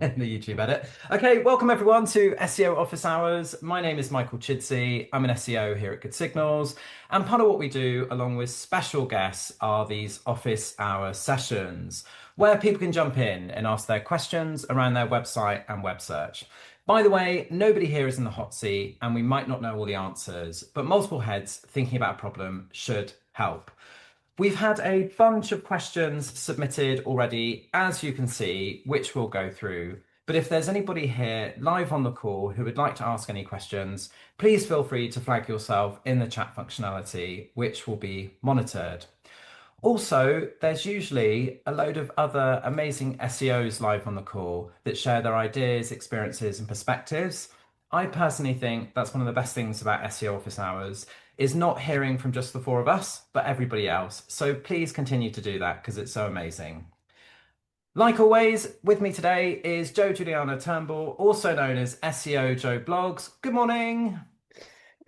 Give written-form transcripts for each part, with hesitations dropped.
In the YouTube edit. Okay, welcome everyone to SEO Office Hours. My name is Michael Chidzey. I'm an SEO here at Good Signals. And part of what we do, along with special guests, are these office hour sessions where people can jump in and ask their questions around their website and web search. By the way, nobody here is in the hot seat and we might not know all the answers, but multiple heads thinking about a problem should help. We've had a bunch of questions submitted already, as you can see, which we'll go through. But if there's anybody here live on the call who would like to ask any questions, please feel free to flag yourself in the chat functionality, which will be monitored. Also, there's usually a load of other amazing SEOs live on the call that share their ideas, experiences, and perspectives. I personally think that's one of the best things about SEO office hours is not hearing from just the four of us, but everybody else. So please continue to do that because it's so amazing. Like always, with me today is Juliana Turnbull, also known as SEO Joe Blogs. Good morning.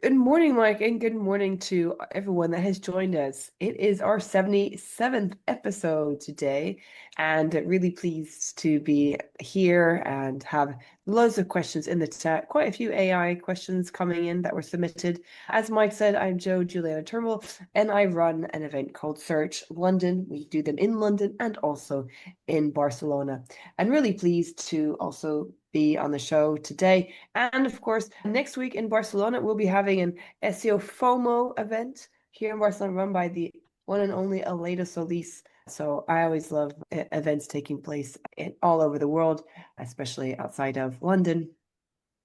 Good morning, Mike, and good morning to everyone that has joined us. It is our 77th episode today, and really pleased to be here and have loads of questions in the chat. Quite a few AI questions coming in that were submitted. As Mike said, I'm Juliana Turnbull, and I run an event called Search London. We do them in London and also in Barcelona. And really pleased to also be on the show today. And of course, next week in Barcelona, we'll be having an SEO FOMO event here in Barcelona run by the one and only Aleda Solis. So I always love events taking place all over the world, especially outside of London.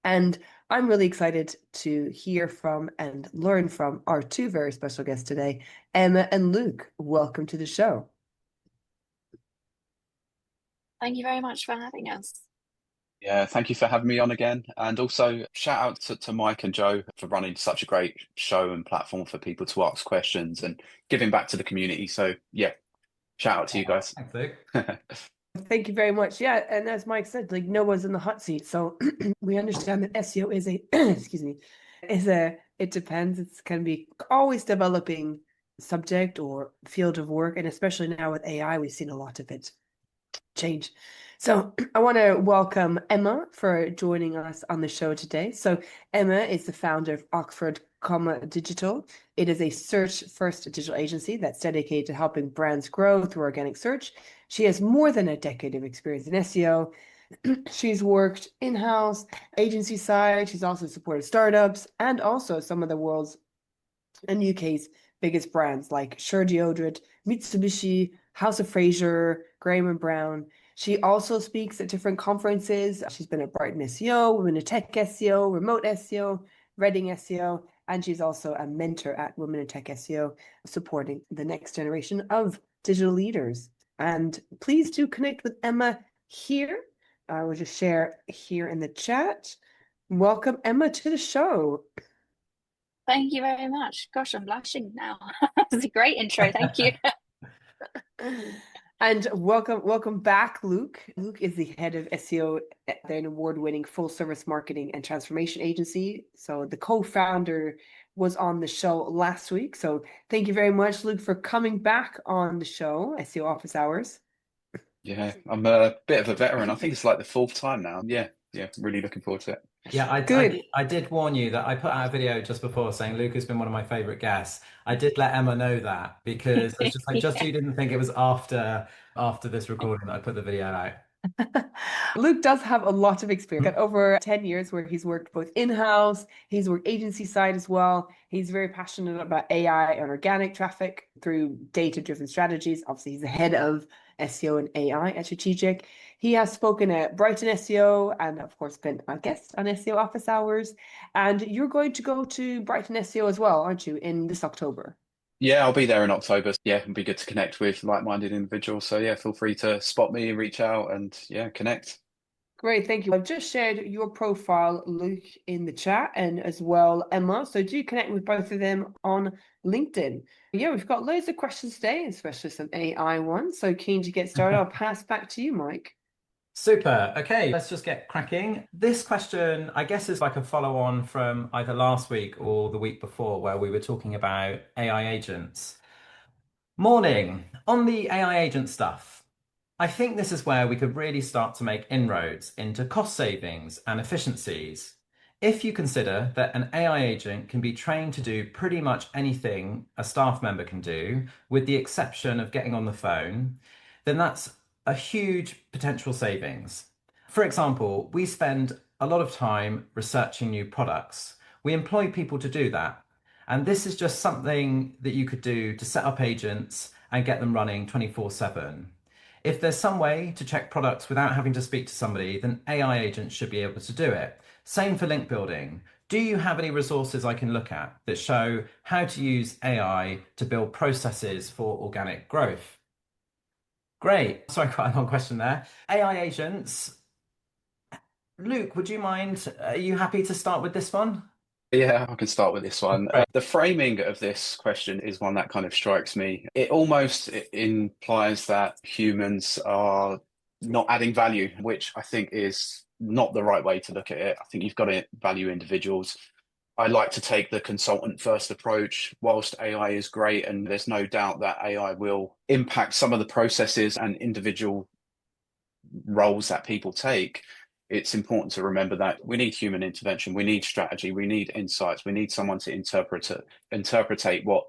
And I'm really excited to hear from and learn from our two very special guests today, Emma and Luke. Welcome to the show. Thank you very much for having us. Yeah, thank you for having me on again. And also shout out to Mike and Joe for running such a great show and platform for people to ask questions and giving back to the community. So yeah, shout out to you guys. Thanks, Luke. Thank you very much. Yeah, and as Mike said, like no one's in the hot seat, so we understand that SEO is a excuse me, it depends. It's can be always developing subject or field of work, and especially now with AI, we've seen a lot of it change. So I want to welcome Emma for joining us on the show today. So Emma is the founder of Oxford Comma Digital. It is a search-first digital agency that's dedicated to helping brands grow through organic search. She has more than a decade of experience in SEO. She's worked in-house, agency side. She's also supported startups and also some of the world's and UK's biggest brands like Sure Deodorant, Mitsubishi, House of Fraser, Graham and Brown. She also speaks at different conferences. She's been at Brighton SEO, Women in Tech SEO, Remote SEO, Reading SEO, and she's also a mentor at Women in Tech SEO, supporting the next generation of digital leaders. And please do connect with Emma here. I will just share here in the chat. Welcome, Emma, to the show. Thank you very much. Gosh, I'm blushing now. That's a great intro. Thank you. And welcome back, Luke. Luke is the head of SEO at an award-winning full-service marketing and transformation agency. So the co-founder was on the show last week. So thank you very much, Luke, for coming back on the show, SEO Office Hours. Yeah, I'm a bit of a veteran. I think it's like the fourth time now. Yeah, really looking forward to it. Yeah, Good. I did warn you that I put out a video just before saying Luke has been one of my favorite guests. I did let Emma know that because it's just like just so you didn't think it was after this recording that I put the video out. Luke does have a lot of experience. Got over 10 years where he's worked both in-house, he's worked agency side as well. He's very passionate about AI and organic traffic through data-driven strategies. Obviously, he's the head of SEO and AI at Strategic. He has spoken at Brighton SEO and, of course, been a guest on SEO Office Hours. And you're going to go to Brighton SEO as well, aren't you, in this October? Yeah, I'll be there in October. Yeah, it'll be good to connect with like-minded individuals. So yeah, feel free to spot me, reach out and yeah, connect. Great, thank you. I've just shared your profile, Luke, in the chat and as well Emma. So do connect with both of them on LinkedIn. Yeah, we've got loads of questions today, especially some AI ones. So keen to get started. I'll pass back to you, Mike. Super. Okay, let's just get cracking. This question, I guess, is like a follow-on from either last week or the week before, where we were talking about AI agents. Morning. On the AI agent stuff, I think this is where we could really start to make inroads into cost savings and efficiencies. If you consider that an AI agent can be trained to do pretty much anything a staff member can do, with the exception of getting on the phone, then that's a huge potential savings. For example, we spend a lot of time researching new products. We employ people to do that. And this is just something that you could do to set up agents and get them running 24/7. If there's some way to check products without having to speak to somebody, then AI agents should be able to do it. Same for link building. Do you have any resources I can look at that show how to use AI to build processes for organic growth? Great. Sorry, quite a long question there. AI agents. Luke, would you mind? Are you happy to start with this one? Yeah, I can start with this one. Great. The framing of this question is one that kind of strikes me. It almost implies that humans are not adding value, which I think is not the right way to look at it. I think you've got to value individuals. I like to take the consultant first approach. Whilst AI is great, and there's no doubt that AI will impact some of the processes and individual roles that people take, it's important to remember that we need human intervention, we need strategy, we need insights, we need someone to interpretate what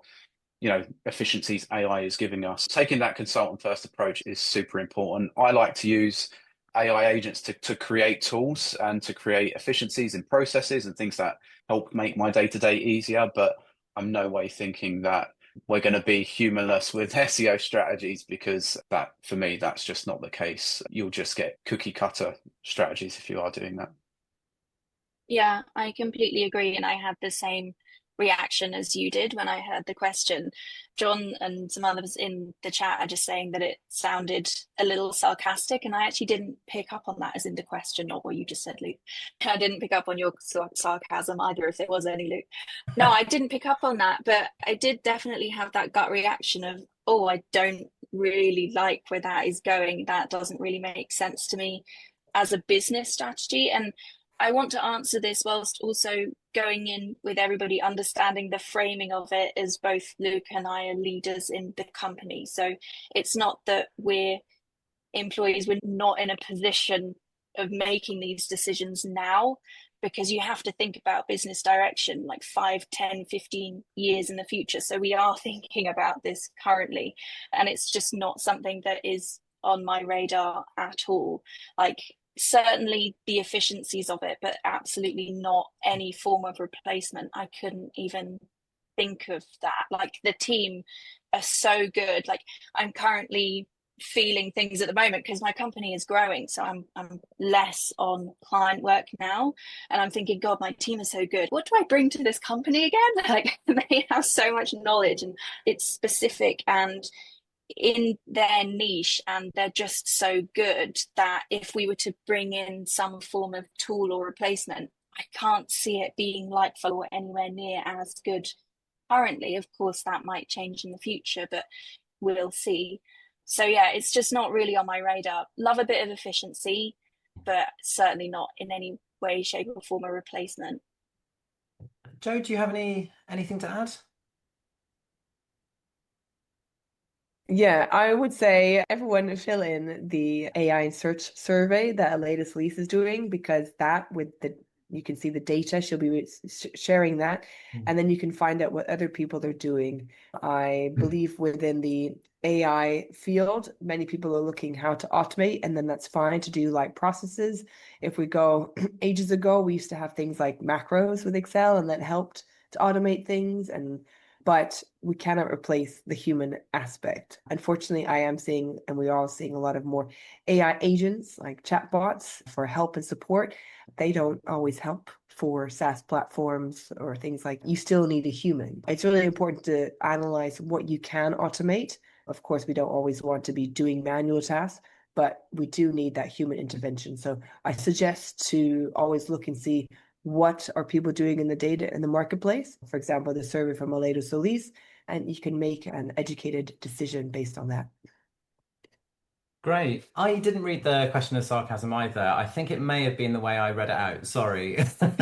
efficiencies AI is giving us. Taking that consultant first approach is super important. I like to use AI agents to create tools and to create efficiencies in processes and things that help make my day-to-day easier, but I'm no way thinking that we're going to be humanless with SEO strategies, because that, for me, that's just not the case. You'll just get cookie cutter strategies if you are doing that. Yeah, I completely agree. And I had the same reaction as you did when I heard the question. John and some others in the chat are just saying that it sounded a little sarcastic, and I actually didn't pick up on that as in the question, not what you just said, Luke. I didn't pick up on your sarcasm either, if there was any, Luke. No, I didn't pick up on that, but I did definitely have that gut reaction of, oh, I don't really like where that is going. That doesn't really make sense to me as a business strategy. And I want to answer this whilst also going in with everybody understanding the framing of it, as both Luke and I are leaders in the company. So it's not that we're employees, we're not in a position of making these decisions now, because you have to think about business direction like 5, 10, 15 years in the future. So we are thinking about this currently, and it's just not something that is on my radar at all. Like, certainly the efficiencies of it, but absolutely not any form of replacement. I couldn't even think of that. Like, the team are so good. Like, I'm currently feeling things at the moment because my company is growing, so I'm less on client work now, and I'm thinking, God, my team is so good. What do I bring to this company again? Like, they have so much knowledge, and it's specific and in their niche, and they're just so good that if we were to bring in some form of tool or replacement, I can't see it being like or anywhere near as good currently. Of course, that might change in the future, but we'll see. So yeah, it's just not really on my radar. Love a bit of efficiency, but certainly not in any way, shape, or form a replacement. Joe, do you have anything to add? Yeah, I would say everyone fill in the AI search survey that Latest Lease is doing, because that you can see the data. She'll be sharing that, and then you can find out what other people are doing. I believe within the AI field, many people are looking how to automate, and then that's fine to do like processes. If we go ages ago, we used to have things like macros with Excel, and that helped to automate things, but we cannot replace the human aspect. Unfortunately, I am seeing, and we are all seeing, a lot of more AI agents like chatbots for help and support. They don't always help for SaaS platforms or things like you still need a human. It's really important to analyze what you can automate. Of course, we don't always want to be doing manual tasks, but we do need that human intervention. So I suggest to always look and see what are people doing in the data in the marketplace. For example, the survey from Aledo Solis, and you can make an educated decision based on that. Great. I didn't read the question as sarcasm either. I think it may have been the way I read it out. Sorry.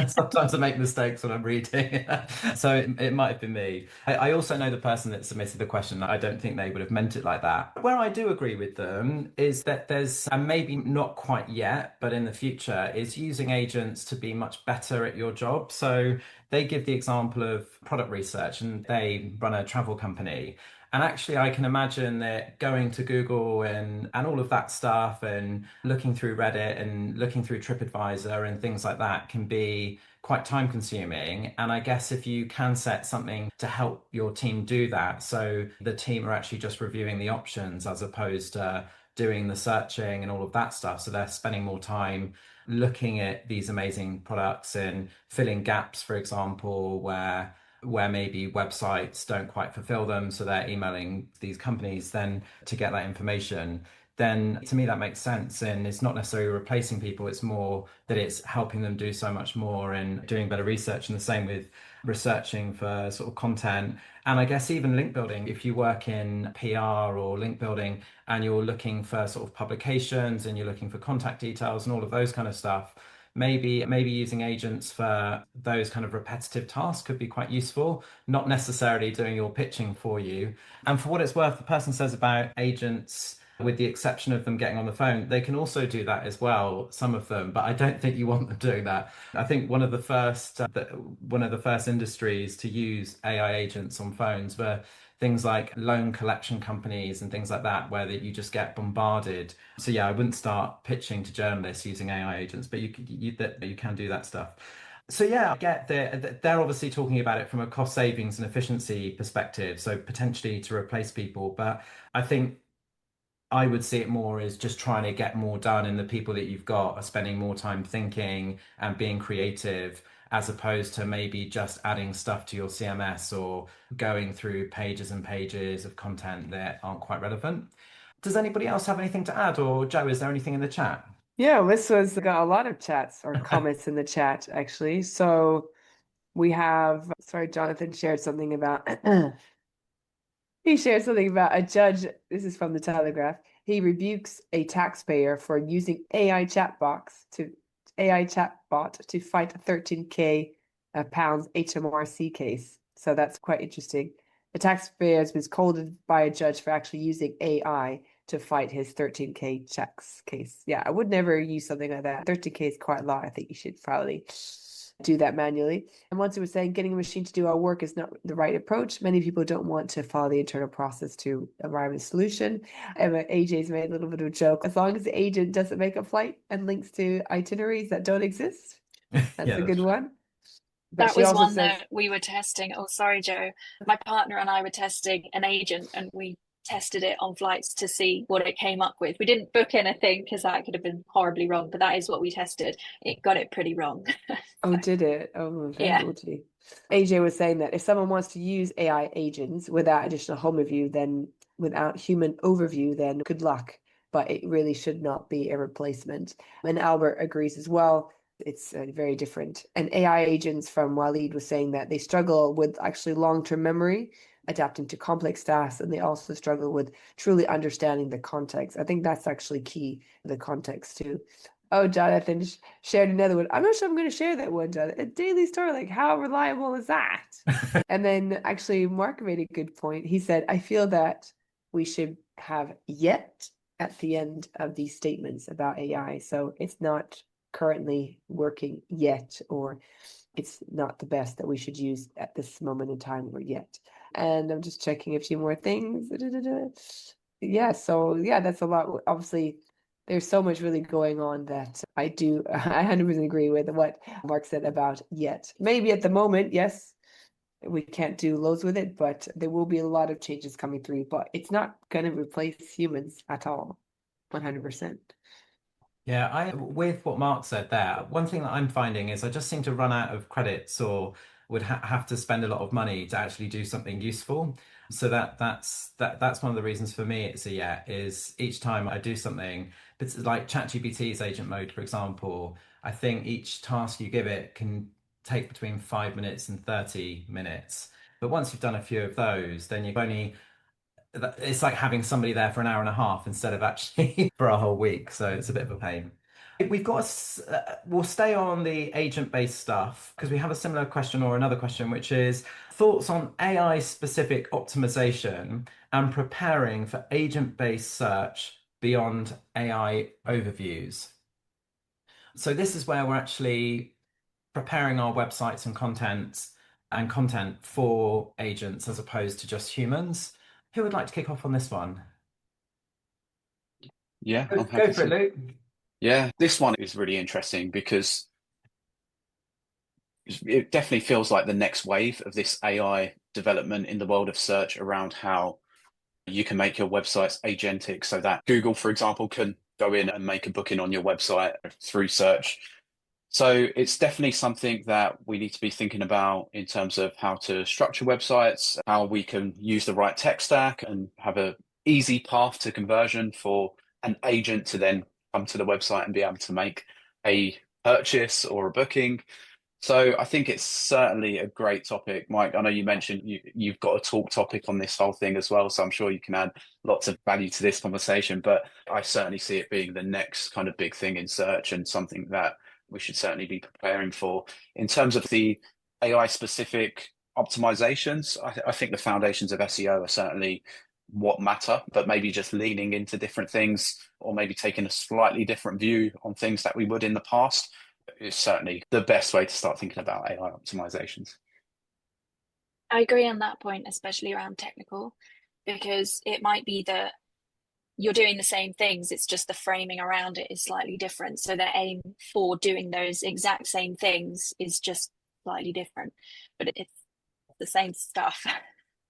Sometimes I make mistakes when I'm reading. So it might have been me. I also know the person that submitted the question. I don't think they would have meant it like that. Where I do agree with them is that there's, and maybe not quite yet, but in the future, is using agents to be much better at your job. So they give the example of product research and they run a travel company. And actually, I can imagine that going to Google and all of that stuff and looking through Reddit and looking through TripAdvisor and things like that can be quite time consuming. And I guess if you can set something to help your team do that, so the team are actually just reviewing the options as opposed to doing the searching and all of that stuff. So they're spending more time looking at these amazing products and filling gaps, for example, where maybe websites don't quite fulfill them, so they're emailing these companies then to get that information. Then to me that makes sense, and it's not necessarily replacing people, it's more that it's helping them do so much more and doing better research. And the same with researching for sort of content. And I guess even link building, if you work in PR or link building and you're looking for sort of publications and you're looking for contact details and all of those kind of stuff, maybe using agents for those kind of repetitive tasks could be quite useful, not necessarily doing your pitching for you. And for what it's worth, the person says about agents, with the exception of them getting on the phone, they can also do that as well, some of them, but I don't think you want them doing that. I think one of the first industries to use AI agents on phones were things like loan collection companies and things like that, where that you just get bombarded. So yeah, I wouldn't start pitching to journalists using AI agents, but you can do that stuff. So yeah, I get they're obviously talking about it from a cost savings and efficiency perspective, so potentially to replace people. But I think I would see it more as just trying to get more done, and the people that you've got are spending more time thinking and being creative, as opposed to maybe just adding stuff to your CMS or going through pages and pages of content that aren't quite relevant. Does anybody else have anything to add? Or Joe, is there anything in the chat? Yeah, this was got a lot of chats or comments in the chat actually. So we have, sorry, Jonathan shared something about he shared something about a judge. This is from the Telegraph. He rebukes a taxpayer for using AI chatbot to fight a 13K pounds HMRC case. So that's quite interesting. The taxpayer has been scolded by a judge for actually using AI to fight his 13K checks case. Yeah, I would never use something like that. 13K is quite a lot. I think you should probably do that manually. And once it was saying getting a machine to do our work is not the right approach. Many people don't want to follow the internal process to arrive at a solution. And AJ's made a little bit of a joke. As long as the agent doesn't make a flight and links to itineraries that don't exist, that's Yeah, a that's good true. one. But That she was also one says, that we were testing. Oh, sorry, Joe. My partner and I were testing an agent, and we tested it on flights to see what it came up with. We didn't book anything because that could have been horribly wrong, but that is what we tested. It got it pretty wrong. oh, So, did it? Oh, very yeah. naughty. AJ was saying that if someone wants to use AI agents without additional home review, then without human overview, then good luck. But it really should not be a replacement. And Albert agrees as well. It's very different. And AI agents from Waleed was saying that they struggle with actually long-term memory, adapting to complex tasks, and they also struggle with truly understanding the context. I think that's actually key, the context too. Oh, Jonathan shared another one. I'm not sure I'm going to share that one, Jonathan. A Daily Story, like how reliable is that? And then actually, Mark made a good point. He said, I feel that we should have yet at the end of these statements about AI. So it's not currently working yet, or it's not the best that we should use at this moment in time or yet. And I'm just checking a few more things. Yeah, so yeah, that's a lot. Obviously, there's so much really going on that I 100% agree with what Mark said about yet. Maybe at the moment, yes, we can't do loads with it, but there will be a lot of changes coming through, but it's not going to replace humans at all, 100%. Yeah, I with what Mark said there, one thing that I'm finding is I just seem to run out of credits or would have to spend a lot of money to actually do something useful. So that's one of the reasons for me it's a yeah, is each time I do something, but it's like ChatGPT's agent mode, for example, I think each task you give it can take between 5 minutes and 30 minutes. But once you've done a few of those, then you've only it's like having somebody there for an hour and a half instead of actually for a whole week. So it's a bit of a pain. We'll stay on the agent-based stuff because we have a similar question or another question, which is thoughts on AI specific optimization and preparing for agent-based search beyond AI overviews. So this is where we're actually preparing our websites and content for agents as opposed to just humans. Who would like to kick off on this one? Yeah, Go, I'm go happy for it, to. Luke. Yeah, this one is really interesting because it definitely feels like the next wave of this AI development in the world of search around how you can make your websites agentic so that Google, for example, can go in and make a booking on your website through search. So it's definitely something that we need to be thinking about in terms of how to structure websites, how we can use the right tech stack and have a easy path to conversion for an agent to then come to the website and be able to make a purchase or a booking. So I think it's certainly a great topic. Mike, I know you mentioned you've got a talk topic on this whole thing as well, so I'm sure you can add lots of value to this conversation. But I certainly see it being the next kind of big thing in search and something that we should certainly be preparing for. In terms of the AI specific optimizations, I think the foundations of SEO are certainly what matter, but maybe just leaning into different things or maybe taking a slightly different view on things that we would in the past is certainly the best way to start thinking about AI optimizations. I agree on that point, especially around technical, because it might be that you're doing the same things, it's just the framing around it is slightly different. So the aim for doing those exact same things is just slightly different, but it's the same stuff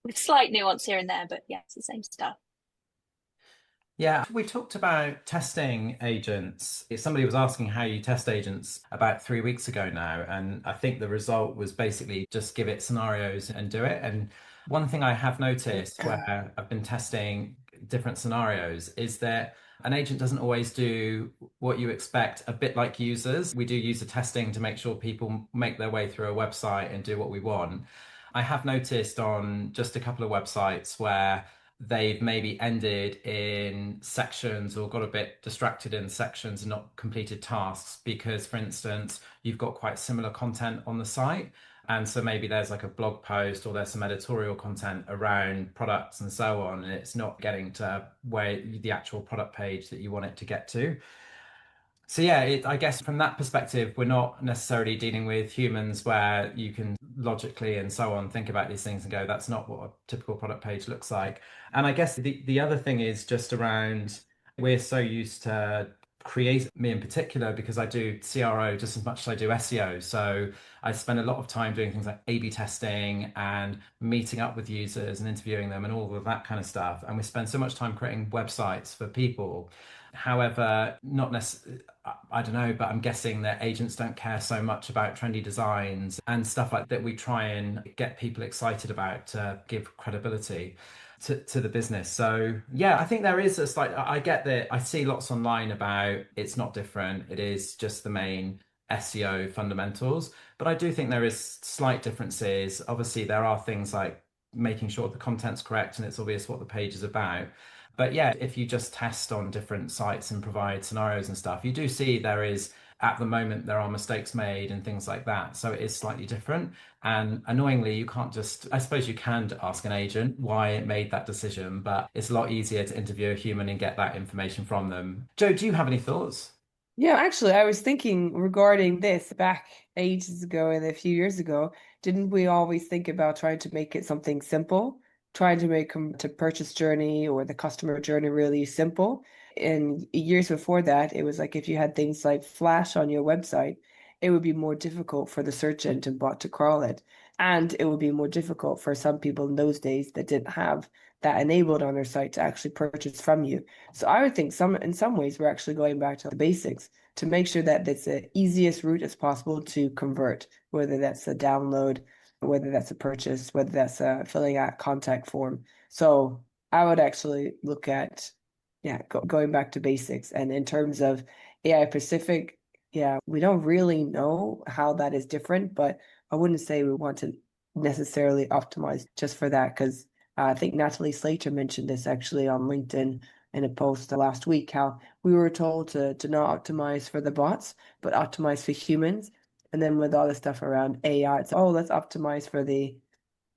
with slight nuance here and there, but yeah, it's the same stuff. Yeah, we talked about testing agents. If somebody was asking how you test agents about 3 weeks ago now, and I think the result was basically just give it scenarios and do it. And one thing I have noticed where I've been testing different scenarios is that an agent doesn't always do what you expect, a bit like users. We do user testing to make sure people make their way through a website and do what we want. I have noticed on just a couple of websites where they've maybe ended in sections or got a bit distracted in sections and not completed tasks because, for instance, you've got quite similar content on the site. And so maybe there's like a blog post or there's some editorial content around products and so on, and it's not getting to where the actual product page that you want it to get to. So yeah, I guess from that perspective, we're not necessarily dealing with humans where you can logically and so on think about these things and go, that's not what a typical product page looks like. And I guess the other thing is just around, we're so used to create, me in particular, because I do CRO just as much as I do SEO. So I spend a lot of time doing things like A/B testing and meeting up with users and interviewing them and all of that kind of stuff. And we spend so much time creating websites for people. However, not necessarily, I don't know, but I'm guessing that agents don't care so much about trendy designs and stuff like that. We try and get people excited about to give credibility to the business. So yeah, I think there is a slight, I get that. I see lots online about it's not different. It is just the main SEO fundamentals. But I do think there is slight differences. Obviously, there are things like making sure the content's correct and it's obvious what the page is about. But yeah, if you just test on different sites and provide scenarios and stuff, you do see there is, at the moment, there are mistakes made and things like that. So it is slightly different. And annoyingly, you can't just, I suppose you can ask an agent why it made that decision, but it's a lot easier to interview a human and get that information from them. Joe, do you have any thoughts? Yeah, actually, I was thinking regarding this back ages ago and a few years ago, didn't we always think about trying to make it something simple, trying to make the purchase journey or the customer journey really simple? And years before that, it was like if you had things like Flash on your website, it would be more difficult for the search engine bot to crawl it. And it would be more difficult for some people in those days that didn't have that enabled on their site to actually purchase from you. So I would think in some ways we're actually going back to the basics to make sure that it's the easiest route as possible to convert, whether that's a download, whether that's a purchase, whether that's a filling out contact form. So I would actually look at, yeah, going back to basics. And in terms of AI Pacific, yeah, we don't really know how that is different, but I wouldn't say we want to necessarily optimize just for that because I think Natalie Slater mentioned this actually on LinkedIn in a post last week, how we were told to not optimize for the bots, but optimize for humans. And then with all the stuff around AI, it's, oh, let's optimize for the,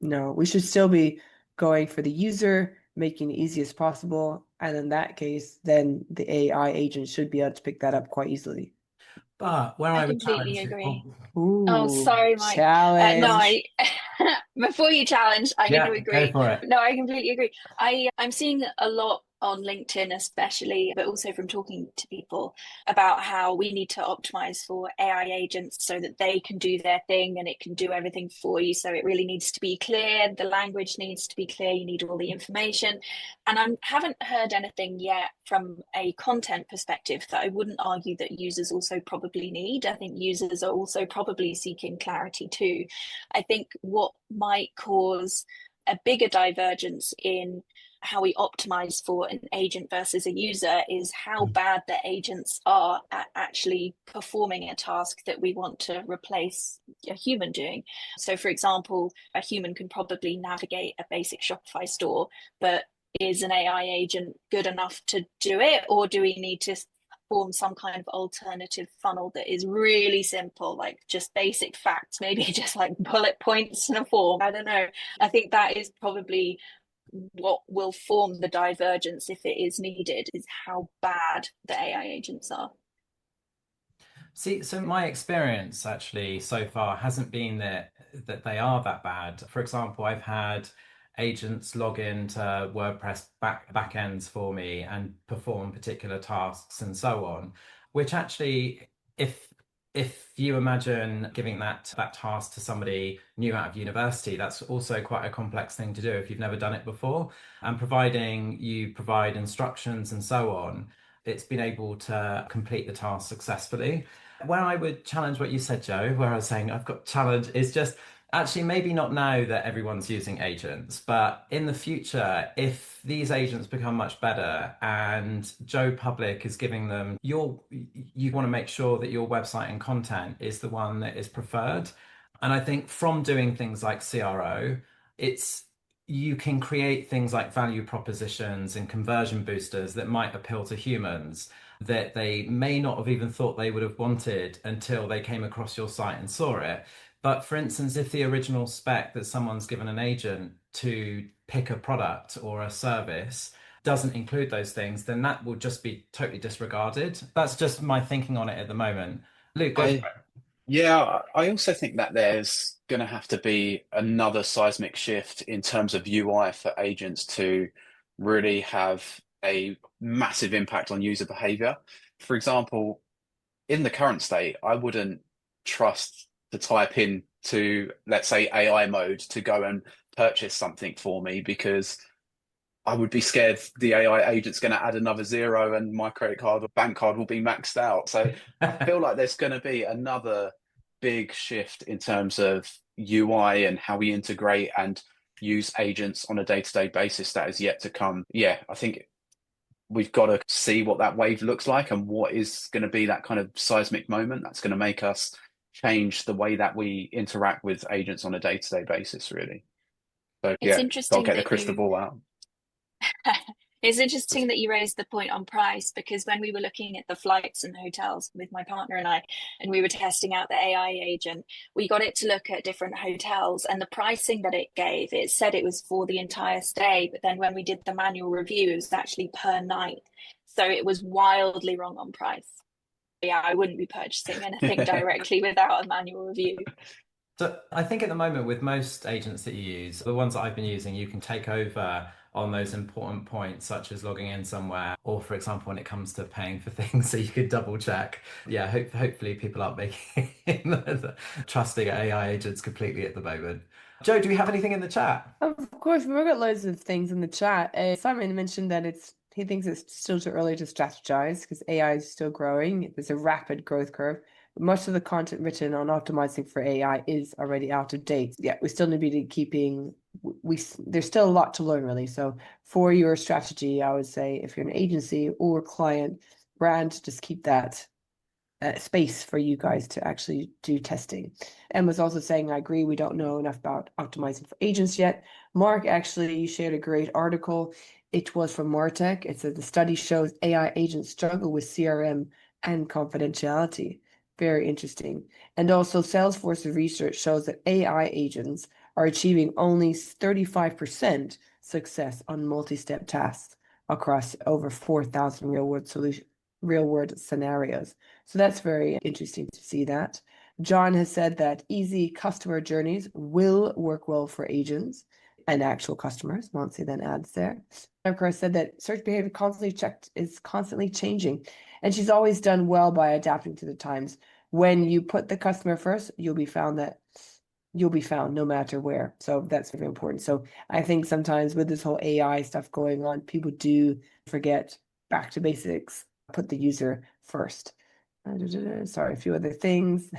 no, we should still be going for the user, making it easy as possible. And in that case, then the AI agent should be able to pick that up quite easily. But where I I would completely challenge you, agree. Oh, Ooh, sorry, Mike. No, challenge. before you challenge, I'm going to yeah, go agree. for it. No, I completely agree. I'm seeing a lot on LinkedIn, especially, but also from talking to people about how we need to optimize for AI agents so that they can do their thing and it can do everything for you. So it really needs to be clear. The language needs to be clear. You need all the information. And I haven't heard anything yet from a content perspective that I wouldn't argue that users also probably need. I think users are also probably seeking clarity too. I think what might cause a bigger divergence in how we optimize for an agent versus a user is how bad the agents are at actually performing a task that we want to replace a human doing. So, for example, a human can probably navigate a basic Shopify store, but is an AI agent good enough to do it, or do we need to form some kind of alternative funnel that is really simple, like just basic facts, maybe just like bullet points in a form? I don't know. I think that is probably what will form the divergence if it is needed, is how bad the AI agents are. See, so my experience actually so far hasn't been that they are that bad. For example, I've had agents log into WordPress backends for me and perform particular tasks and so on, which actually, if you imagine giving that task to somebody new out of university, that's also quite a complex thing to do if you've never done it before. And providing you provide instructions and so on, it's been able to complete the task successfully. Where I would challenge what you said, Joe, where I was saying I've got challenge is just actually maybe not now that everyone's using agents, but in the future, if these agents become much better and Joe Public is giving them you want to make sure that your website and content is the one that is preferred. And I think from doing things like CRO, it's you can create things like value propositions and conversion boosters that might appeal to humans that they may not have even thought they would have wanted until they came across your site and saw it. But for instance, if the original spec that someone's given an agent to pick a product or a service doesn't include those things, then that will just be totally disregarded. That's just my thinking on it at the moment. Luke, go for I it. Yeah, I also think that there's going to have to be another seismic shift in terms of UI for agents to really have a massive impact on user behavior. For example, in the current state, I wouldn't trust to type in to, let's say, AI mode to go and purchase something for me because I would be scared the AI agent's going to add another zero and my credit card or bank card will be maxed out. So I feel like there's going to be another big shift in terms of UI and how we integrate and use agents on a day-to-day basis that is yet to come. Yeah, I think we've got to see what that wave looks like and what is going to be that kind of seismic moment that's going to make us change the way that we interact with agents on a day-to-day basis, really. So It's yeah, got to interesting get the that crystal you ball out. It's interesting that you raised the point on price, because when we were looking at the flights and hotels with my partner and I, and we were testing out the AI agent, we got it to look at different hotels, and the pricing that it gave, it said it was for the entire stay. But then when we did the manual review, it was actually per night. So it was wildly wrong on price. Yeah, I wouldn't be purchasing anything directly without a manual review. So I think at the moment with most agents that you use, the ones that I've been using, you can take over on those important points, such as logging in somewhere, or for example, when it comes to paying for things, so you could double check. Yeah, hopefully people aren't making trusting AI agents completely at the moment. Joe, do we have anything in the chat? Of course, we've got loads of things in the chat. Simon mentioned that he thinks it's still too early to strategize because AI is still growing. There's a rapid growth curve. Much of the content written on optimizing for AI is already out of date. Yeah, we still need to be keeping. There's still a lot to learn, really. So for your strategy, I would say if you're an agency or client brand, just keep that space for you guys to actually do testing. And was also saying, I agree, we don't know enough about optimizing for agents yet. Mark, actually, you shared a great article. It was from Martech. It said the study shows AI agents struggle with CRM and confidentiality. Very interesting. And also Salesforce research shows that AI agents are achieving only 35% success on multi-step tasks across over 4,000 real world scenarios. So that's very interesting to see that. John has said that easy customer journeys will work well for agents and actual customers. Monty then adds there. Of course, said that search behavior is constantly changing, and she's always done well by adapting to the times. When you put the customer first, you'll be found no matter where. So that's very important. So I think sometimes with this whole AI stuff going on, people do forget back to basics, put the user first. Sorry, a few other things.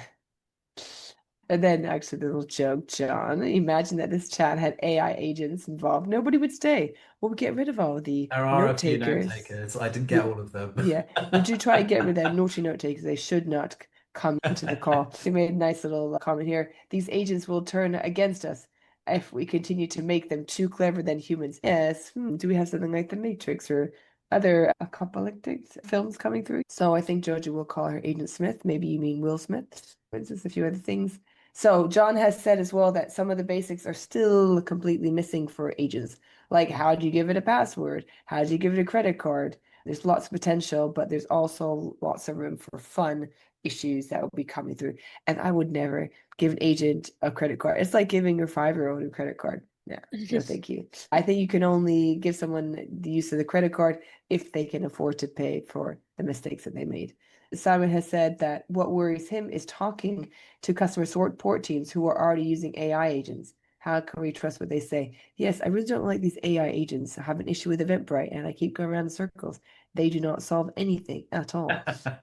And then actually the little joke, John, imagine that this chat had AI agents involved. Nobody would stay. We'll get rid of all the There are note a few note takers. takers. I didn't get all of them. Yeah, would you try and get rid of them naughty note takers? They should not come to the call. They made a nice little comment here. These agents will turn against us if we continue to make them too clever than humans. Yes. Do we have something like The Matrix or other apocalyptic films coming through? So I think Jojo will call her Agent Smith. Maybe you mean Will Smith. For instance, a few other things. So John has said as well that some of the basics are still completely missing for agents. Like, how do you give it a password? How do you give it a credit card? There's lots of potential, but there's also lots of room for fun issues that will be coming through. And I would never give an agent a credit card. It's like giving your 5-year-old a credit card. Yeah, no, thank you. I think you can only give someone the use of the credit card if they can afford to pay for the mistakes that they made. Simon has said that what worries him is talking to customer support teams who are already using AI agents. How can we trust what they say? Yes, I really don't like these AI agents. I have an issue with Eventbrite and I keep going around in circles. They do not solve anything at all.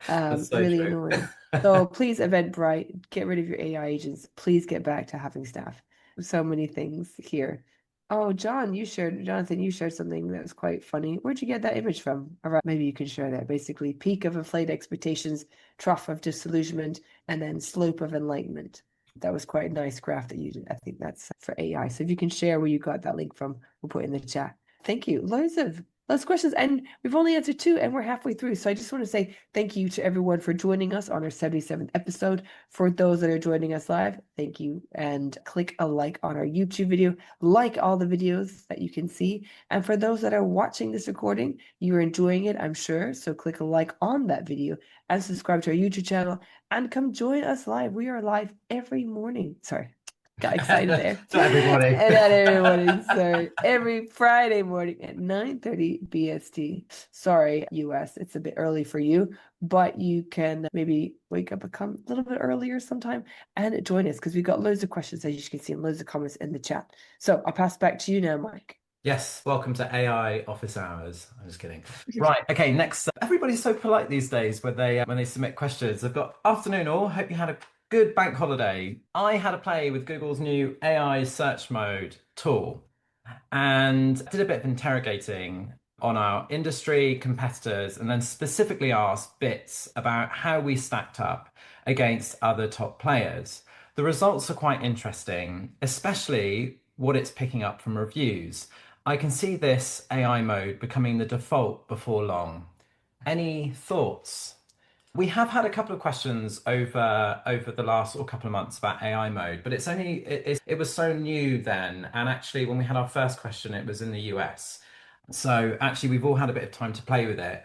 That's so Really true. annoying. So please, Eventbrite, get rid of your AI agents. Please get back to having staff. So many things here. Oh, Jonathan, you shared something that was quite funny. Where'd you get that image from? All right, maybe you can share that. Basically, peak of inflated expectations, trough of disillusionment, and then slope of enlightenment. That was quite a nice graph that you did. I think that's for AI. So if you can share where you got that link from, we'll put it in the chat. Thank you. Loads of questions, and we've only answered 2 and we're halfway through. So I just want to say thank you to everyone for joining us on our 77th episode. For those that are joining us live, thank you. And click a like on our YouTube video, like all the videos that you can see. And for those that are watching this recording, you're enjoying it, I'm sure. So click a like on that video and subscribe to our YouTube channel and come join us live. We are live every morning. Sorry, got excited there. Not every morning. And not every morning, sorry. Every Friday morning at 9:30 BST. Sorry, US, it's a bit early for you, but you can maybe wake up a little bit earlier sometime and join us because we've got loads of questions, as you can see, and loads of comments in the chat. So I'll pass back to you now, Mike. Yes, welcome to AI office hours. I'm just kidding. Right, okay, next. Everybody's so polite these days when they submit questions. They've got afternoon all. Hope you had a good bank holiday. I had a play with Google's new AI search mode tool and did a bit of interrogating on our industry competitors and then specifically asked bits about how we stacked up against other top players. The results are quite interesting, especially what it's picking up from reviews. I can see this AI mode becoming the default before long. Any thoughts? We have had a couple of questions over the last couple of months about AI mode, but it was so new then, and actually when we had our first question, it was in the US. So actually, we've all had a bit of time to play with it.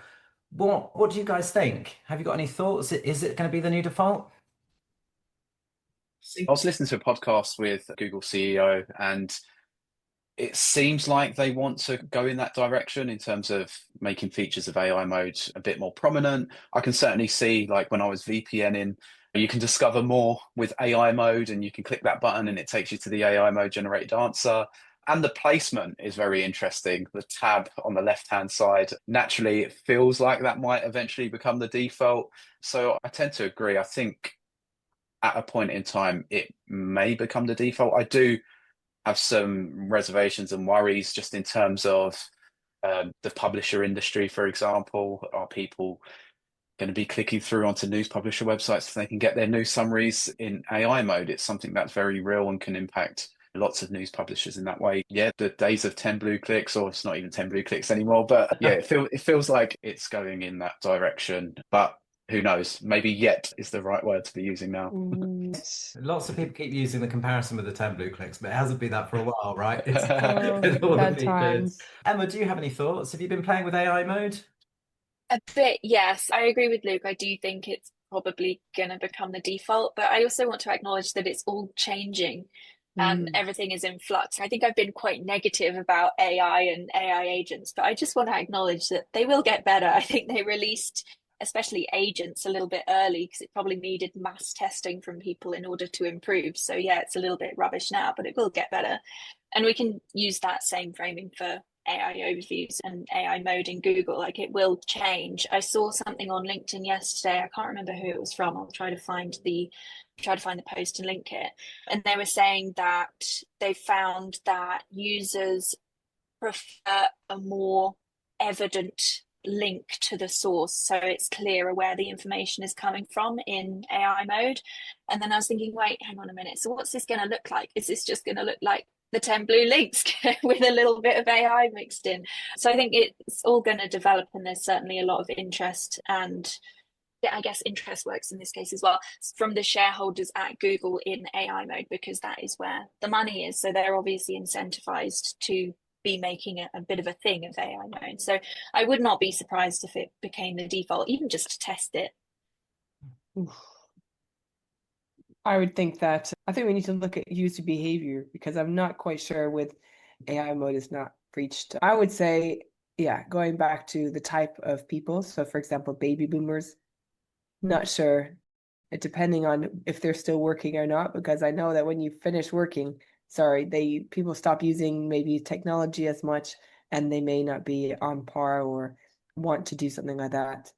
What do you guys think? Have you got any thoughts? Is it going to be the new default? I was listening to a podcast with Google CEO, and it seems like they want to go in that direction in terms of making features of AI mode a bit more prominent. I can certainly see, like when I was VPNing, you can discover more with AI mode and you can click that button and it takes you to the AI mode generated answer. And the placement is very interesting. The tab on the left-hand side, naturally, it feels like that might eventually become the default. So I tend to agree. I think at a point in time, it may become the default. I do have some reservations and worries just in terms of the publisher industry, for example. Are people going to be clicking through onto news publisher websites so they can get their news summaries in AI mode. It's something that's very real and can impact lots of news publishers in that way. Yeah, the days of 10 blue clicks, or it's not even 10 blue clicks anymore, but yeah, it feels like it's going in that direction. But who knows? Maybe yet is the right word to be using now. Lots of people keep using the comparison with the 10 blue clicks, but it hasn't been that for a while, right? Oh, With all the bad features. times. Emma, do you have any thoughts? Have you been playing with AI mode? A bit, yes. I agree with Luke. I do think it's probably going to become the default, but I also want to acknowledge that it's all changing and everything is in flux. I think I've been quite negative about AI and AI agents, but I just want to acknowledge that they will get better. I think they released, especially agents, a little bit early because it probably needed mass testing from people in order to improve. So, yeah, it's a little bit rubbish now, but it will get better. And we can use that same framing for AI overviews and AI mode in Google. Like, it will change. I saw something on LinkedIn yesterday. I can't remember who it was from. I'll try to find the post and link it. And they were saying that they found that users prefer a more evident link to the source, so it's clearer where the information is coming from in AI mode. And then I was thinking, wait, hang on a minute, so what's this going to look like? Is this just going to look like the 10 blue links with a little bit of AI mixed in? So I think it's all going to develop, and there's certainly a lot of interest, and yeah, I guess interest works in this case as well, from the shareholders at Google in AI mode, because that is where the money is. So they're obviously incentivized to be making a bit of a thing of AI mode. So I would not be surprised if it became the default, even just to test it. I would think that, I think we need to look at user behavior, because I'm not quite sure with AI mode is not reached. I would say, yeah, going back to the type of people. So for example, baby boomers, not sure, depending on if they're still working or not, because I know that when you finish working, people stop using maybe technology as much, and they may not be on par or want to do something like that.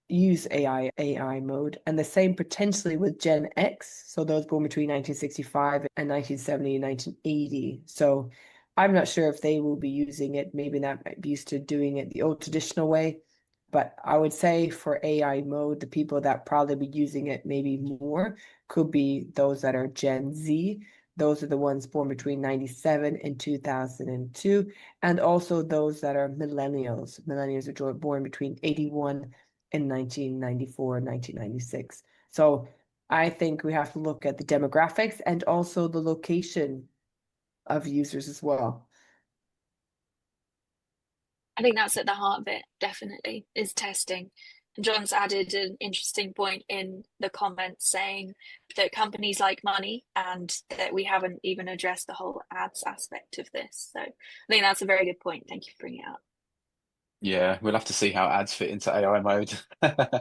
Use AI mode. And the same potentially with Gen X, so those born between 1965 and 1970 and 1980. So I'm not sure if they will be using it. Maybe not be used to doing it the old traditional way. But I would say for AI mode, the people that probably be using it maybe more could be those that are Gen Z. Those are the ones born between 97 and 2002. And also those that are millennials. Millennials are born between 81 in 1994 and 1996. So I think we have to look at the demographics and also the location of users as well. I think that's at the heart of it, definitely, is testing. And John's added an interesting point in the comments saying that companies like money, and that we haven't even addressed the whole ads aspect of this. So I think that's a very good point. Thank you for bringing it up. Yeah, we'll have to see how ads fit into AI mode. I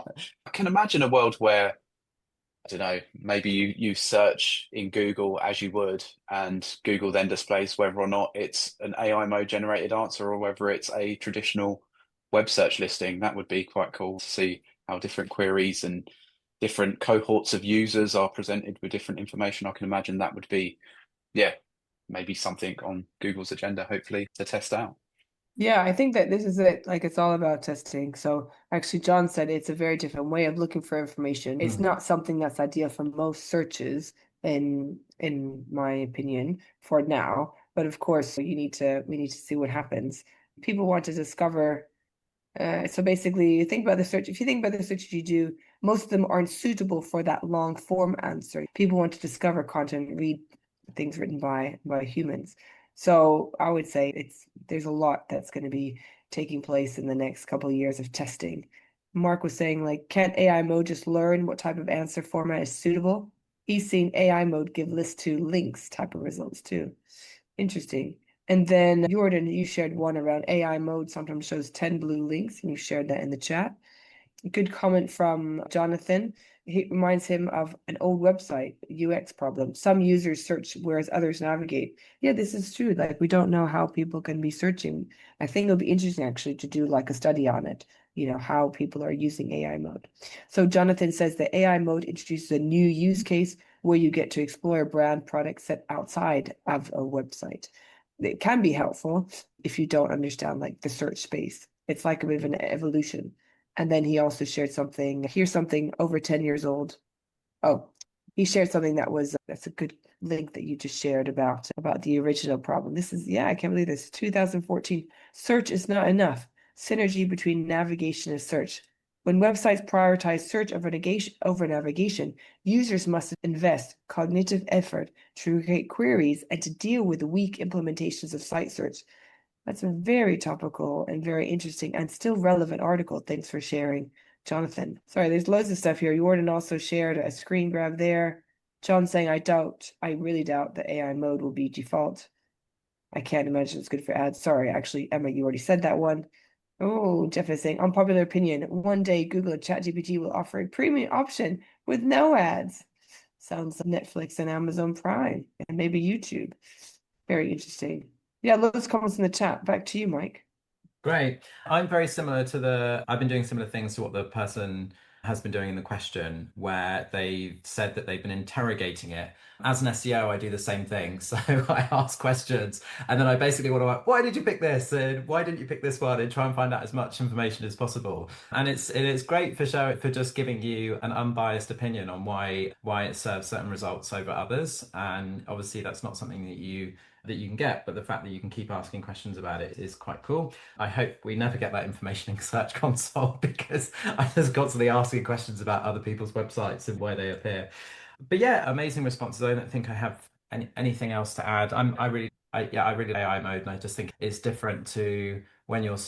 can imagine a world where, I don't know, maybe you search in Google as you would, and Google then displays whether or not it's an AI mode generated answer or whether it's a traditional web search listing. That would be quite cool to see how different queries and different cohorts of users are presented with different information. I can imagine that would be, yeah, maybe something on Google's agenda, hopefully, to test out. Yeah, I think that this is it. Like, it's all about testing. So actually, John said it's a very different way of looking for information. It's not something that's ideal for most searches, in my opinion, for now. But of course, we need to see what happens. People want to discover. So basically, think about the search. If you think about the searches you do, most of them aren't suitable for that long form answer. People want to discover content, read things written by humans. So I would say there's a lot that's going to be taking place in the next couple of years of testing. Mark was saying, like, can't AI mode just learn what type of answer format is suitable? He's seen AI mode give list to links type of results too. Interesting. And then Jordan, you shared one around AI mode sometimes shows 10 blue links, and you shared that in the chat. Good comment from Jonathan. It reminds him of an old website, UX problem. Some users search whereas others navigate. Yeah, this is true. Like, we don't know how people can be searching. I think it'll be interesting actually to do like a study on it, how people are using AI mode. So Jonathan says that AI mode introduces a new use case where you get to explore a brand product set outside of a website. It can be helpful if you don't understand like the search space. It's like a bit of an evolution. And then he also shared something, here's something over 10 years old. Oh, he shared something that's a good link that you just shared about the original problem. This is, yeah, I can't believe this. 2014, search is not enough. Synergy between navigation and search. When websites prioritize search over navigation, users must invest cognitive effort to create queries and to deal with weak implementations of site search. That's a very topical and very interesting and still relevant article. Thanks for sharing, Jonathan. Sorry, there's loads of stuff here. Jordan also shared a screen grab there. John saying, I really doubt the AI mode will be default. I can't imagine it's good for ads. Sorry, actually, Emma, you already said that one. Oh, Jeff is saying, unpopular opinion, one day Google and ChatGPT will offer a premium option with no ads. Sounds like Netflix and Amazon Prime and maybe YouTube. Very interesting. Yeah, loads of comments in the chat. Back to you, Mike. Great. I'm very similar to I've been doing similar things to what the person has been doing in the question, where they've said that they've been interrogating it. As an SEO, I do the same thing. So I ask questions and then I basically want to, why did you pick this? And why didn't you pick this one? And try and find out as much information as possible. And it's great for just giving you an unbiased opinion on why it serves certain results over others. And obviously that's not something that you can get, but the fact that you can keep asking questions about it is quite cool. I hope we never get that information in Search Console because I'm just constantly asking questions about other people's websites and why they appear. But yeah, amazing responses. I don't think I have anything else to add. I really AI mode, and I just think it's different to when you're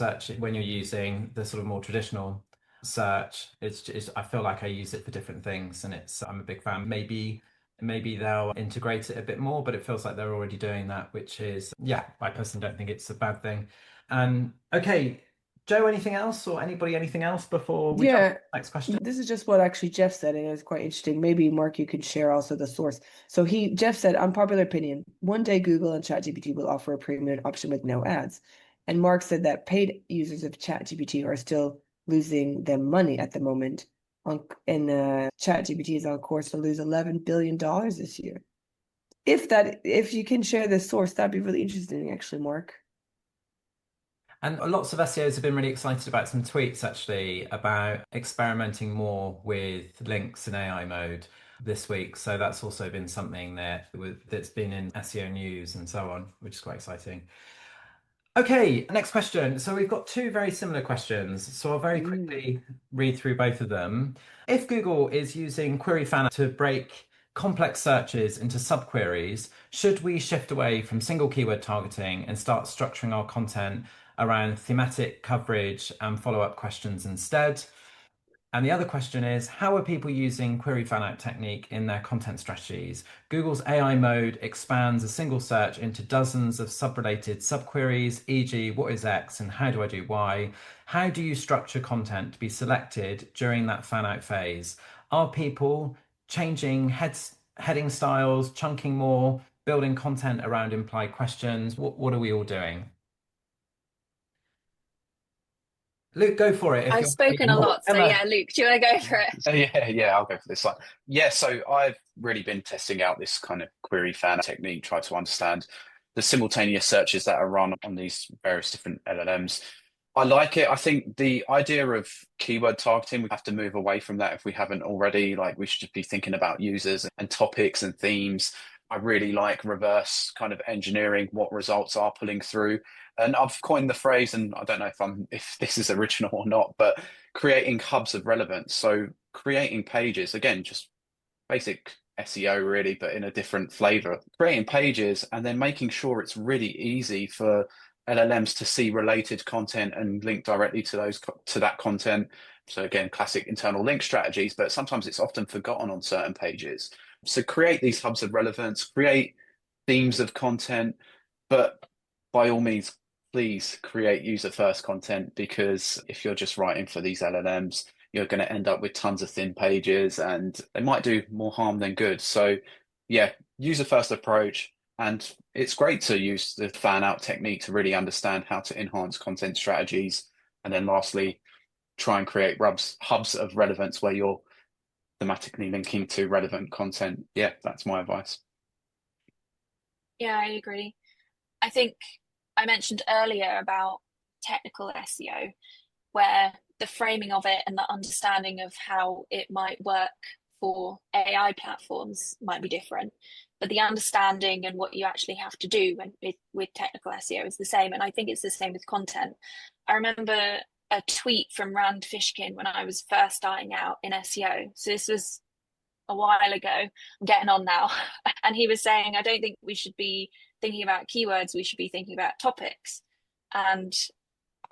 using the sort of more traditional search. I feel like I use it for different things, and I'm a big fan. Maybe they'll integrate it a bit more, but it feels like they're already doing that, which is, yeah, I personally don't think it's a bad thing. And okay, Joe, anything else or anybody, anything else before we jump to the next question? This is just what actually Jeff said, and it was quite interesting. Maybe Mark, you could share also the source. So Jeff said, unpopular opinion, one day Google and ChatGPT will offer a premium option with no ads. And Mark said that paid users of ChatGPT are still losing them money at the moment. And ChatGPT is on course to lose $11 billion this year. If you can share the source, that'd be really interesting, actually, Mark. And lots of SEOs have been really excited about some tweets actually about experimenting more with links in AI mode this week. So that's also been something that's been in SEO news and so on, which is quite exciting. Okay, next question. So we've got two very similar questions. So I'll very quickly read through both of them. If Google is using query fan to break complex searches into subqueries, should we shift away from single keyword targeting and start structuring our content around thematic coverage and follow-up questions instead? And the other question is, how are people using query fan-out technique in their content strategies? Google's AI mode expands a single search into dozens of sub-related subqueries, e.g., what is X and how do I do Y? How do you structure content to be selected during that fan-out phase? Are people changing heading styles, chunking more, building content around implied questions? What are we all doing? Luke, go for it. I've spoken a lot, so yeah, Luke, do you want to go for it? Yeah, I'll go for this one. Yeah, so I've really been testing out this kind of query fan technique, try to understand the simultaneous searches that are run on these various different LLMs. I like it. I think the idea of keyword targeting, we have to move away from that if we haven't already. Like, we should be thinking about users and topics and themes. I really like reverse kind of engineering what results are pulling through. And I've coined the phrase, and I don't know if this is original or not, but creating hubs of relevance. So creating pages, again, just basic SEO really, but in a different flavor. Creating pages and then making sure it's really easy for LLMs to see related content and link directly to that content. So again, classic internal link strategies, but sometimes it's often forgotten on certain pages. So create these hubs of relevance, create themes of content, but by all means, please create user-first content, because if you're just writing for these LLMs, you're going to end up with tons of thin pages and they might do more harm than good. So yeah, user-first approach. And it's great to use the fan-out technique to really understand how to enhance content strategies. And then lastly, try and create hubs of relevance where you're thematically linking to relevant content. Yeah, that's my advice. Yeah, I agree. I think I mentioned earlier about technical SEO, where the framing of it and the understanding of how it might work for AI platforms might be different, but the understanding and what you actually have to do with technical SEO is the same. And I think it's the same with content. I remember a tweet from Rand Fishkin when I was first starting out in SEO. So this was a while ago. I'm getting on now. And he was saying, I don't think we should be thinking about keywords, we should be thinking about topics. And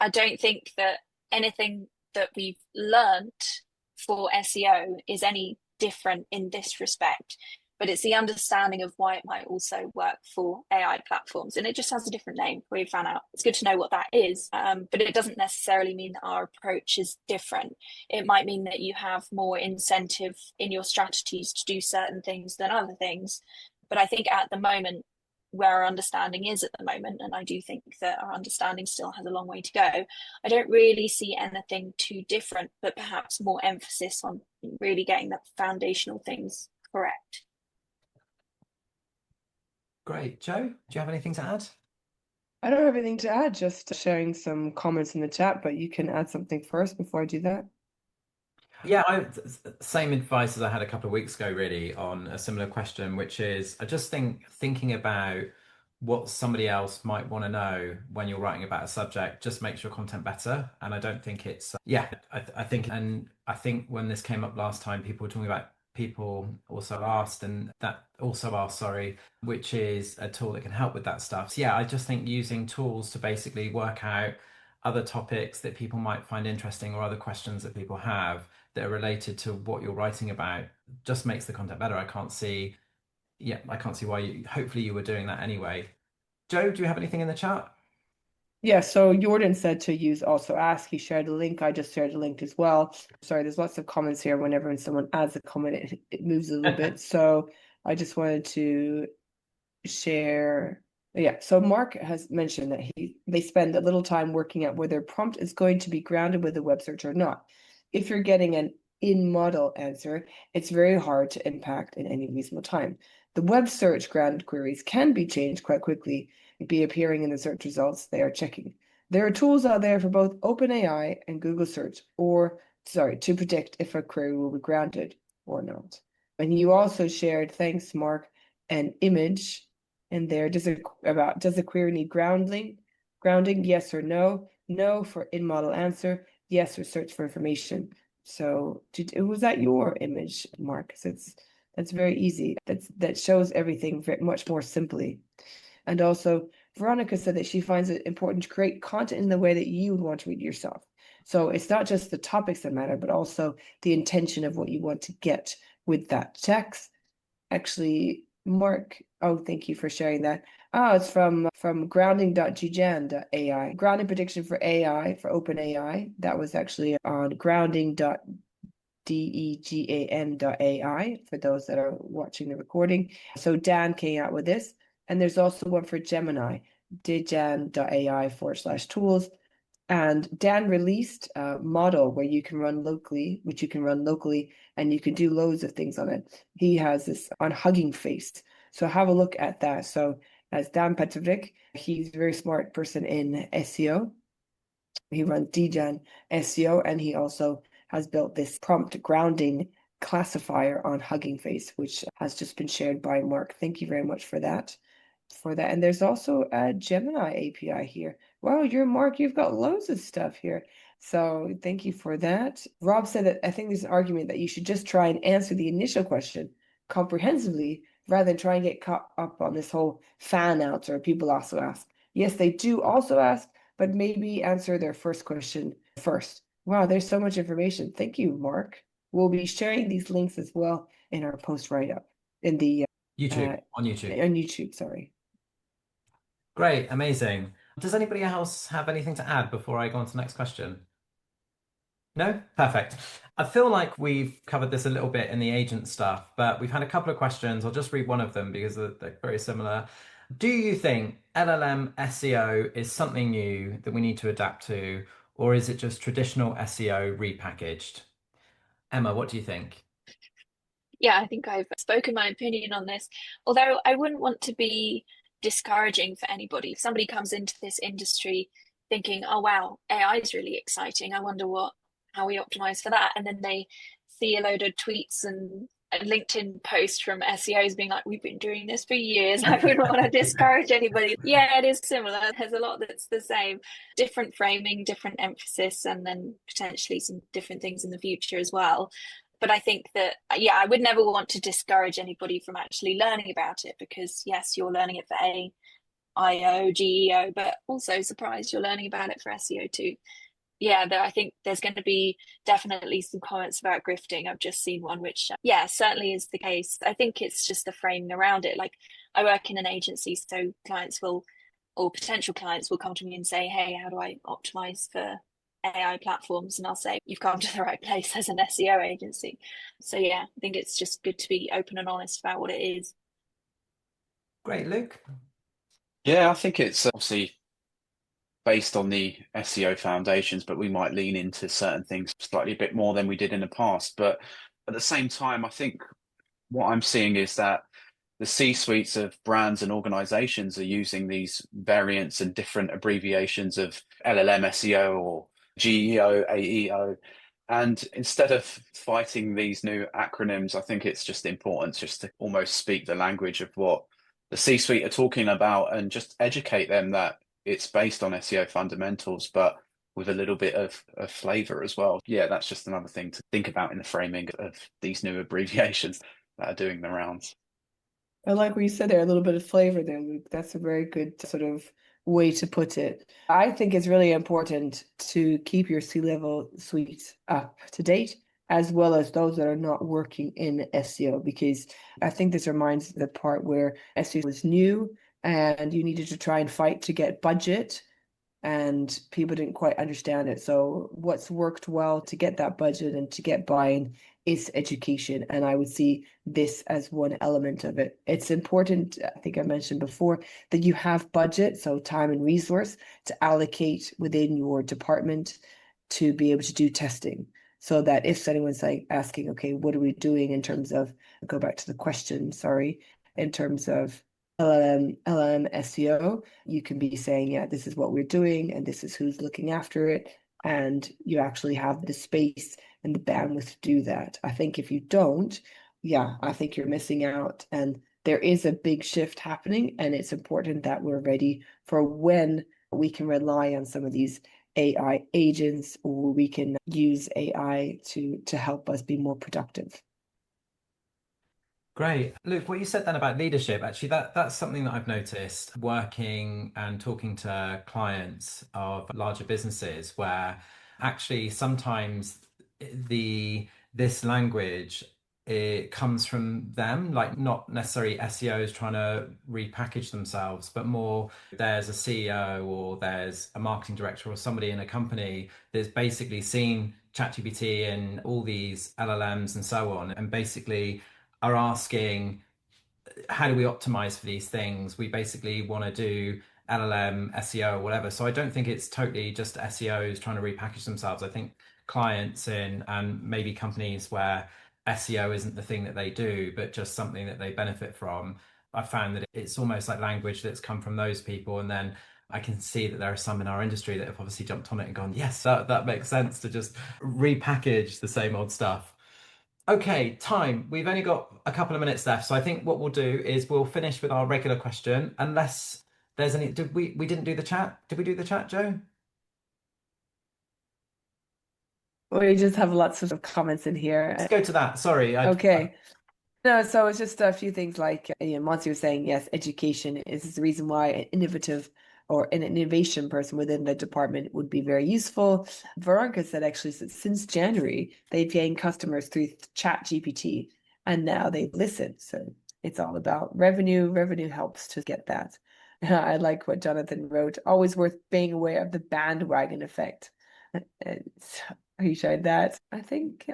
I don't think that anything that we've learnt for SEO is any different in this respect, but it's the understanding of why it might also work for AI platforms. And it just has a different name. We found out it's good to know what that is, but it doesn't necessarily mean that our approach is different. It might mean that you have more incentive in your strategies to do certain things than other things. But I think at the moment, where our understanding is at the moment, and I do think that our understanding still has a long way to go, I don't really see anything too different, but perhaps more emphasis on really getting the foundational things correct. Great. Joe, do you have anything to add? I don't have anything to add, just sharing some comments in the chat, but you can add something first before I do that. Yeah, same advice as I had a couple of weeks ago, really, on a similar question, which is I just think thinking about what somebody else might want to know when you're writing about a subject just makes your content better. And I don't think it's, I think when this came up last time, people were talking about sorry, which is a tool that can help with that stuff. So yeah, I just think using tools to basically work out other topics that people might find interesting or other questions that people have that are related to what you're writing about just makes the content better. I can't see why hopefully you were doing that anyway. Joe, do you have anything in the chat? Yeah, so Jordan said to use also ask. He shared a link. I just shared a link as well. Sorry, there's lots of comments here. Whenever someone adds a comment, it moves a little bit. So I just wanted to share. Yeah, so Mark has mentioned that they spend a little time working out whether prompt is going to be grounded with a web search or not. If you're getting an in-model answer, it's very hard to impact in any reasonable time. The web search grounded queries can be changed quite quickly and be appearing in the search results they are checking. There are tools out there for both OpenAI and Google Search, to predict if a query will be grounded or not. And you also shared, thanks, Mark, an image in there. Does the query need grounding? Yes or no? No for in-model answer. Yes for search for information. So was that your image, Mark? So that's very easy. That shows everything much more simply. And also, Veronica said that she finds it important to create content in the way that you would want to read yourself. So it's not just the topics that matter, but also the intention of what you want to get with that text. Actually, Mark, thank you for sharing that. It's from grounding.gjan.ai. Grounding prediction for AI, for OpenAI. That was actually on grounding.degan.ai for those that are watching the recording. So Dan came out with this. And there's also one for Gemini, dejan.ai/tools. And Dan released a model which you can run locally, and you can do loads of things on it. He has this on Hugging Face. So have a look at that. So as Dan Petrovic, he's a very smart person in SEO. He runs Dejan SEO, and he also has built this prompt grounding classifier on Hugging Face, which has just been shared by Mark. Thank you very much for that. And there's also a Gemini API here. Wow, Mark, you've got loads of stuff here. So thank you for that. Rob said that I think there's an argument that you should just try and answer the initial question comprehensively rather than try and get caught up on this whole fan out or people also ask. Yes, they do also ask, but maybe answer their first question first. Wow, there's so much information. Thank you, Mark. We'll be sharing these links as well in our post write-up in the on YouTube. On YouTube, sorry. Great, amazing. Does anybody else have anything to add before I go on to the next question? No? Perfect. I feel like we've covered this a little bit in the agent stuff, but we've had a couple of questions. I'll just read one of them because they're very similar. Do you think LLM SEO is something new that we need to adapt to, or is it just traditional SEO repackaged? Emma, what do you think? Yeah, I think I've spoken my opinion on this, although I wouldn't want to be discouraging for anybody. If somebody comes into this industry thinking, oh wow, AI is really exciting, I wonder what how we optimize for that. And then they see a load of tweets and a LinkedIn post from SEOs being like, we've been doing this for years. I wouldn't want to discourage anybody. Yeah, it is similar. There's a lot that's the same. Different framing, different emphasis, and then potentially some different things in the future as well. But I think that, yeah, I would never want to discourage anybody from actually learning about it, because yes, you're learning it for AIO, GEO, but also, surprise, you're learning about it for SEO too. Yeah, I think there's going to be definitely some comments about grifting. I've just seen one, which, yeah, certainly is the case. I think it's just the framing around it. Like, I work in an agency, so clients will, or potential clients will come to me and say, hey, how do I optimize for AI platforms? And I'll say, you've come to the right place as an SEO agency. So yeah, I think it's just good to be open and honest about what it is. Great, Luke. Yeah, I think it's obviously based on the SEO foundations, but we might lean into certain things slightly a bit more than we did in the past. But at the same time, I think what I'm seeing is that the C-suites of brands and organizations are using these variants and different abbreviations of LLM SEO or GEO, AEO. And instead of fighting these new acronyms, I think it's just important just to almost speak the language of what the C-suite are talking about and just educate them that it's based on SEO fundamentals, but with a little bit of flavor as well. Yeah, that's just another thing to think about in the framing of these new abbreviations that are doing the rounds. I like what you said there, a little bit of flavor there, Luke. That's a very good sort of way to put it. I think it's really important to keep your C-level suite up to date, as well as those that are not working in SEO, because I think this reminds the part where SEO was new and you needed to try and fight to get budget and people didn't quite understand it. So what's worked well to get that budget and to get buy-in is education. And I would see this as one element of it. It's important, I think I mentioned before, that you have budget, so time and resource, to allocate within your department to be able to do testing. So that if anyone's like asking, okay, what are we doing in terms of, go back to the question, sorry, in terms of LLM SEO, you can be saying, yeah, this is what we're doing and this is who's looking after it. And you actually have the space and the bandwidth to do that. I think if you don't, yeah, I think you're missing out. And there is a big shift happening, and it's important that we're ready for when we can rely on some of these AI agents, or we can use AI to help us be more productive. Great. Luke, what you said then about leadership, actually, that's something that I've noticed working and talking to clients of larger businesses, where actually sometimes this language, it comes from them, like not necessarily SEOs trying to repackage themselves, but more there's a CEO or there's a marketing director or somebody in a company that's basically seen ChatGPT and all these LLMs and so on, and basically are asking, how do we optimize for these things? We basically want to do LLM SEO or whatever. So I don't think it's totally just SEOs trying to repackage themselves. I think clients and maybe companies where SEO isn't the thing that they do, but just something that they benefit from. I found that it's almost like language that's come from those people. And then I can see that there are some in our industry that have obviously jumped on it and gone, yes, that makes sense to just repackage the same old stuff. Okay, time. We've only got a couple of minutes left, so I think what we'll do is we'll finish with our regular question, unless there's any. Did we didn't do the chat? Did we do the chat, Joe? We just have lots of comments in here. Let's go to that. Sorry. Okay. No, so it's just a few things like Monty was saying, yes, education is the reason why an innovative or an innovation person within the department would be very useful. Veronica said actually since January, they've gained customers through ChatGPT, and now they listen. So it's all about revenue. Revenue helps to get that. I like what Jonathan wrote. Always worth being aware of the bandwagon effect. Are you tried that? I think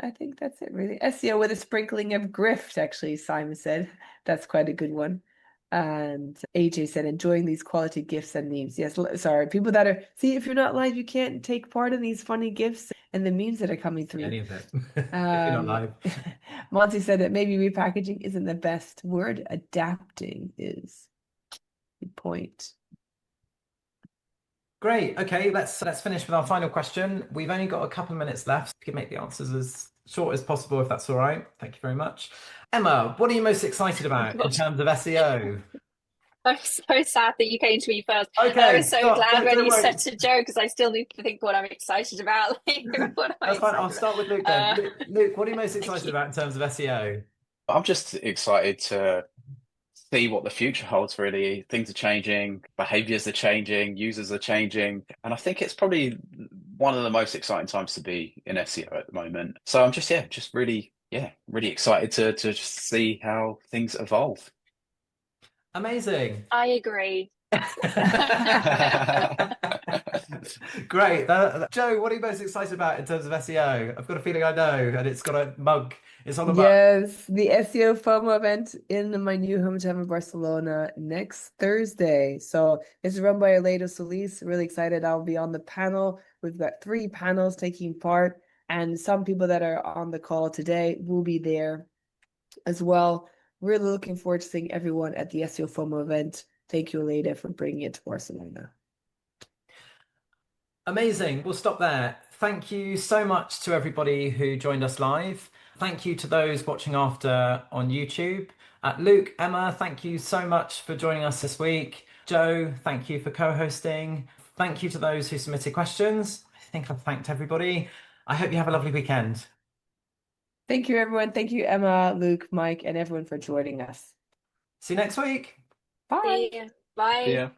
that's it really. SEO with a sprinkling of grift, actually, Simon said. That's quite a good one. And AJ said, enjoying these quality gifs and memes. Yes, sorry, people that are, see, if you're not live, you can't take part in these funny gifs and the memes that are coming through. Any of it. If you're not live. Monty said that maybe repackaging isn't the best word. Adapting is the point. Great. Okay, let's finish with our final question. We've only got a couple of minutes left. We can make the answers as short as possible if that's all right. Thank you very much. Emma, what are you most excited about in Gosh, terms of SEO? I'm so sad that you came to me first. And I Okay, was so stop. glad when Don't you worry. said to Joe, because I still need to think what I'm excited about. Like, what am I That's fine. I'll excited start with Luke then. about? Luke, what are you most Thank excited you. about in terms of SEO? I'm just excited to see what the future holds, really. Things are changing, behaviors are changing, users are changing. And I think it's probably one of the most exciting times to be in SEO at the moment. So I'm just, just really, really excited to just see how things evolve. Amazing. I agree. Great. Joe, what are you most excited about in terms of SEO? I've got a feeling I know, and it's got a mug. It's on a mug. Yes, the SEO FOMO event in my new hometown of Barcelona next Thursday. So it's run by Aledo Solis. Really excited. I'll be on the panel. We've got 3 panels taking part, and some people that are on the call today will be there as well. Really looking forward to seeing everyone at the SEO FOMO event. Thank you, Aledo, for bringing it to Barcelona. Amazing. We'll stop there. Thank you so much to everybody who joined us live. Thank you to those watching after on YouTube. Luke, Emma, thank you so much for joining us this week. Joe, thank you for co-hosting. Thank you to those who submitted questions. I think I've thanked everybody. I hope you have a lovely weekend. Thank you, everyone. Thank you, Emma, Luke, Mike, and everyone for joining us. See you next week. Bye. See ya. Bye. Yeah.